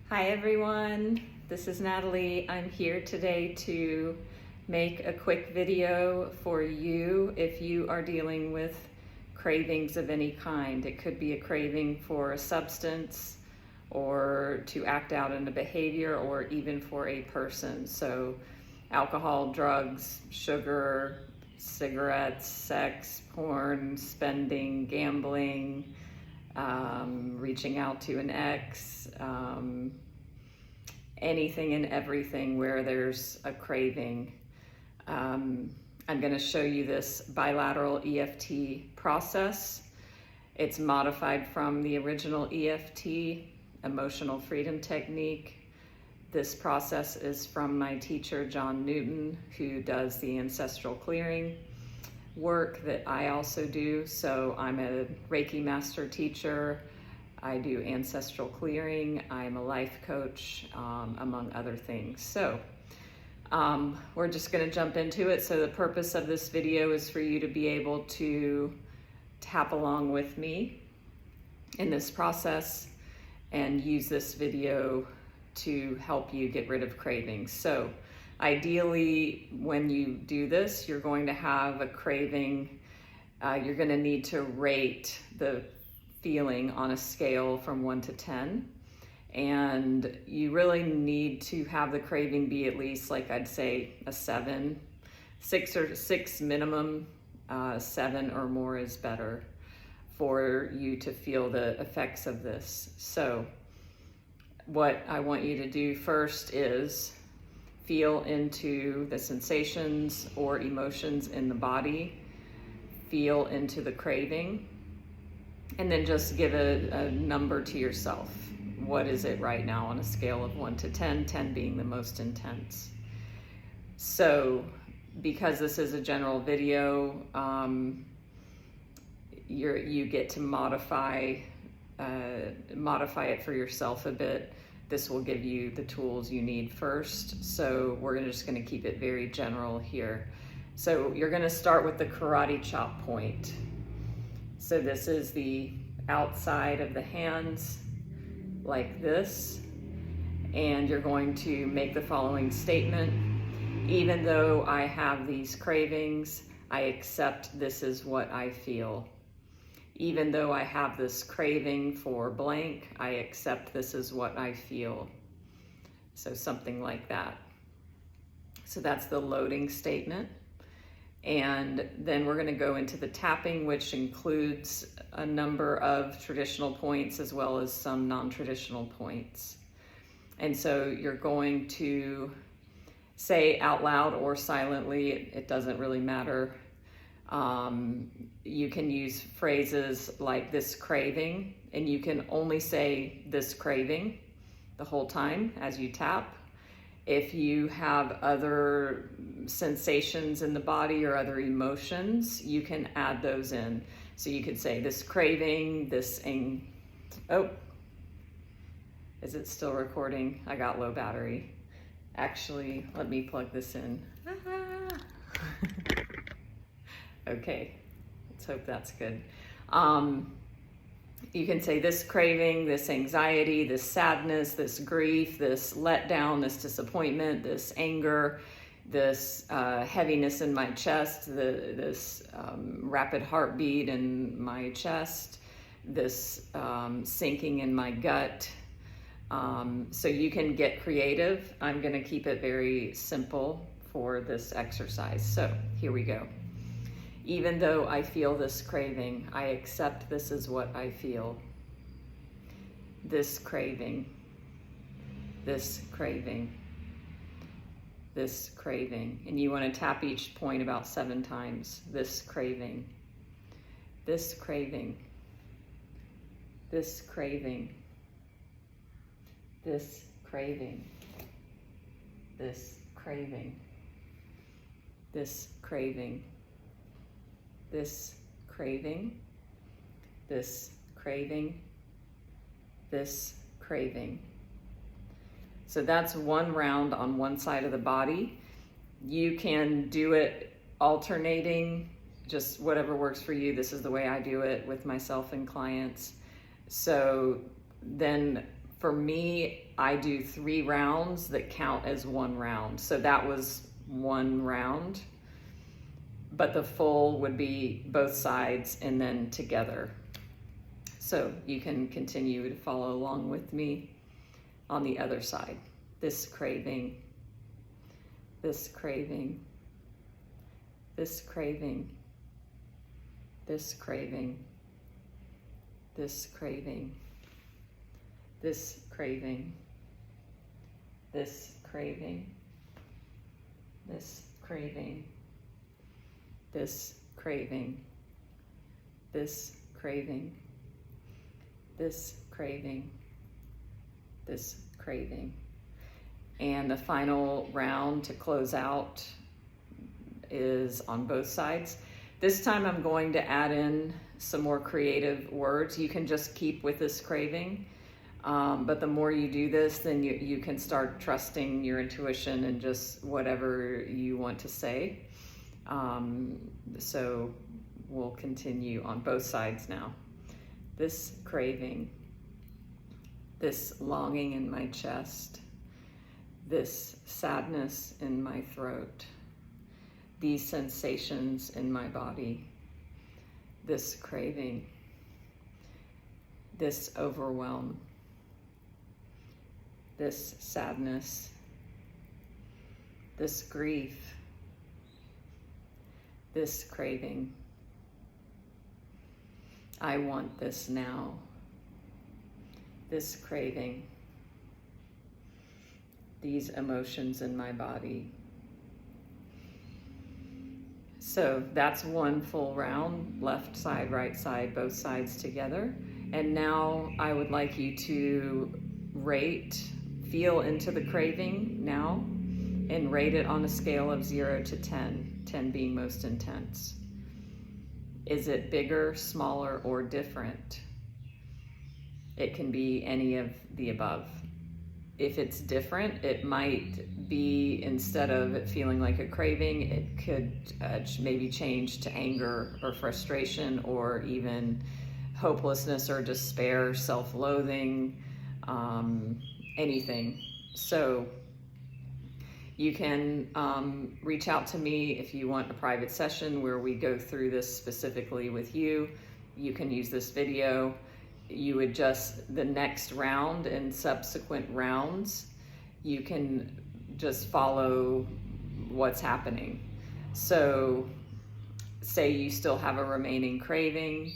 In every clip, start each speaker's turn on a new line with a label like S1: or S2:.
S1: Hi everyone, this is Natalie. I'm here today to make a quick video for you if you are dealing with cravings of any kind. It could be a craving for a substance or to act out in a behavior or even for a person. So alcohol, drugs, sugar, cigarettes, sex, porn, spending, gambling, reaching out to an ex, anything and everything where there's a craving. I'm going to show you this bilateral EFT process. It's modified from the original EFT, emotional freedom technique. This process is from my teacher, John Newton, who does the Ancestral Clearing work that I also do. So I'm a Reiki Master Teacher. I do Ancestral Clearing. I'm a life coach, among other things. So we're just going to jump into it. So the purpose of this video is for you to be able to tap along with me in this process and use this video to help you get rid of cravings. So ideally, when you do this, you're going to have a craving. You're going to need to rate the feeling on a scale from 1 to 10. And you really need to have the craving be at least, like I'd say, a 7. 6 minimum, 7 or more is better for you to feel the effects of this. So what I want you to do first is feel into the sensations or emotions in the body, feel into the craving, and then just give a number to yourself. What is it right now on a scale of 1 to 10, 10 being the most intense? So because this is a general video, you get to modify it for yourself a bit. This will give you the tools you need first. So we're just going to keep it very general here. So you're going to start with the karate chop point. So this is the outside of the hands, like this. And you're going to make the following statement. Even though I have these cravings, I accept this is what I feel. Even though I have this craving for blank, I accept this is what I feel. So something like that. So that's the loading statement. And then we're going to go into the tapping, which includes a number of traditional points as well as some non-traditional points. And so you're going to say out loud or silently, it doesn't really matter. You can use phrases like this craving, and you can only say this craving the whole time as you tap. If you have other sensations in the body or other emotions, you can add those in. So you could say this craving, oh, is it still recording? I got low battery. Actually, let me plug this in. Okay, let's hope that's good. You can say this craving, this anxiety, this sadness, this grief, this letdown, this disappointment, this anger, this heaviness in my chest, this rapid heartbeat in my chest, this sinking in my gut. So you can get creative. I'm going to keep it very simple for this exercise. So here we go. Even though I feel this craving, I accept this is what I feel. This craving, this craving, this craving. And you want to tap each point about 7 times. This craving, this craving, this craving, this craving, this craving, this craving, this craving, this craving, this craving. So that's one round on one side of the body. You can do it alternating, just whatever works for you. This is the way I do it with myself and clients. So then For me, I do 3 rounds that count as 1 round. So that was 1 round, but the full would be both sides and then together. So you can continue to follow along with me on the other side. This craving, this craving, this craving, this craving, this craving, this craving, this craving, this craving, this craving, this craving, this craving, this craving. And the final round to close out is on both sides. This time I'm going to add in some more creative words. You can just keep with this craving, but the more you do this, then you can start trusting your intuition and just whatever you want to say. So we'll continue on both sides now. This craving, this longing in my chest, this sadness in my throat, these sensations in my body, this craving, this overwhelm, this sadness, this grief, this craving. I want this now. This craving, these emotions in my body. So that's 1 full round, left side, right side, both sides together. And now I would like you to feel into the craving now, and rate it on a scale of 0 to 10, 10 being most intense. Is it bigger, smaller, or different? It can be any of the above. If it's different, it might be, instead of it feeling like a craving, it could maybe change to anger or frustration, or even hopelessness or despair, self-loathing, anything. So you can reach out to me if you want a private session where we go through this specifically with you. You can use this video. You adjust the next round and subsequent rounds. You can just follow what's happening. So say you still have a remaining craving,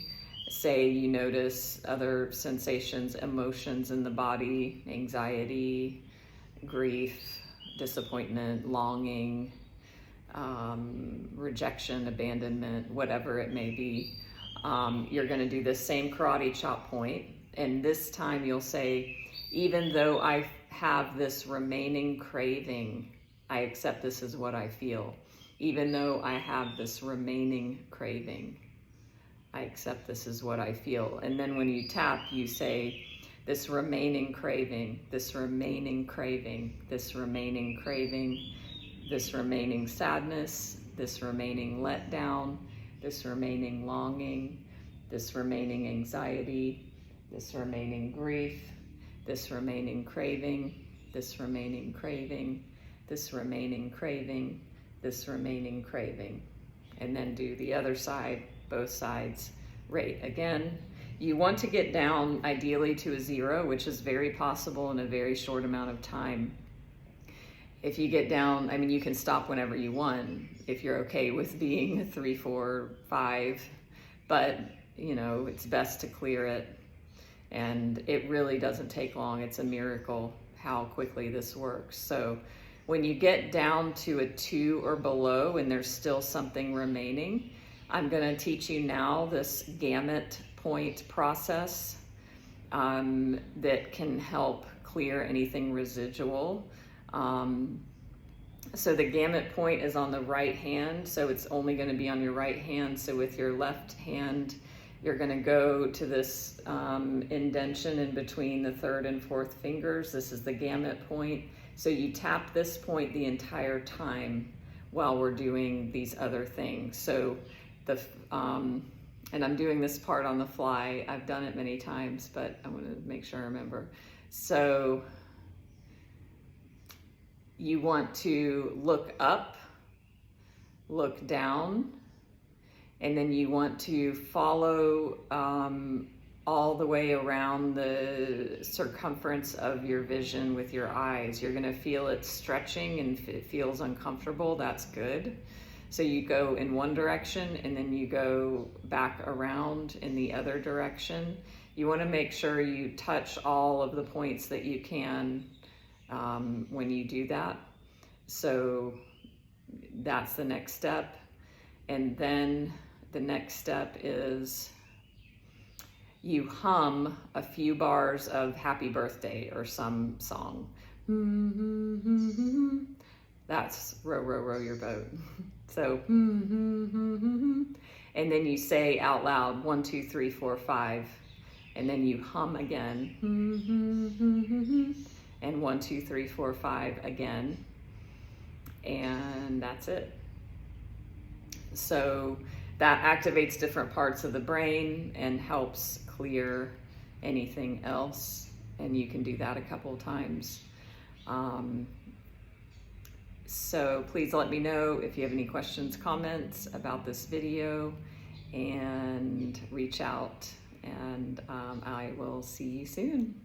S1: say you notice other sensations, emotions in the body, anxiety, grief, disappointment, longing, rejection, abandonment, whatever it may be. You're going to do the same karate chop point, and this time you'll say, even though I have this remaining craving, I accept this is what I feel. Even though I have this remaining craving, I accept this is what I feel. And then when you tap, you say, this remaining craving, this remaining craving, this remaining craving, this remaining sadness, this remaining letdown, this remaining longing, this remaining anxiety, this remaining grief, this remaining craving, this remaining craving, this remaining craving, this remaining craving. And then do the other side, both sides, rate. Again, you want to get down ideally to a 0, which is very possible in a very short amount of time. If you get down, I mean, you can stop whenever you want if you're okay with being 3, 4, 5, but you know, it's best to clear it. And it really doesn't take long. It's a miracle how quickly this works. So when you get down to a 2 or below and there's still something remaining, I'm going to teach you now this gamut point process that can help clear anything residual. So the gamut point is on the right hand, so it's only going to be on your right hand. So with your left hand, you're going to go to this indentation in between the 3rd and 4th fingers. This is the gamut point. So you tap this point the entire time while we're doing these other things. So and I'm doing this part on the fly. I've done it many times, but I want to make sure I remember. So you want to look up, look down, and then you want to follow all the way around the circumference of your vision with your eyes. You're going to feel it stretching, and if it feels uncomfortable, that's good. So you go in one direction and then you go back around in the other direction. You want to make sure you touch all of the points that you can when you do that. So that's the next step. And then the next step is you hum a few bars of Happy Birthday or some song. That's row, row, row your boat. So, and then you say out loud 1, 2, 3, 4, 5, and then you hum again, and 1, 2, 3, 4, 5 again, and that's it. So that activates different parts of the brain and helps clear anything else, and you can do that a couple of times. So please let me know if you have any questions, comments about this video, and reach out, and I will see you soon.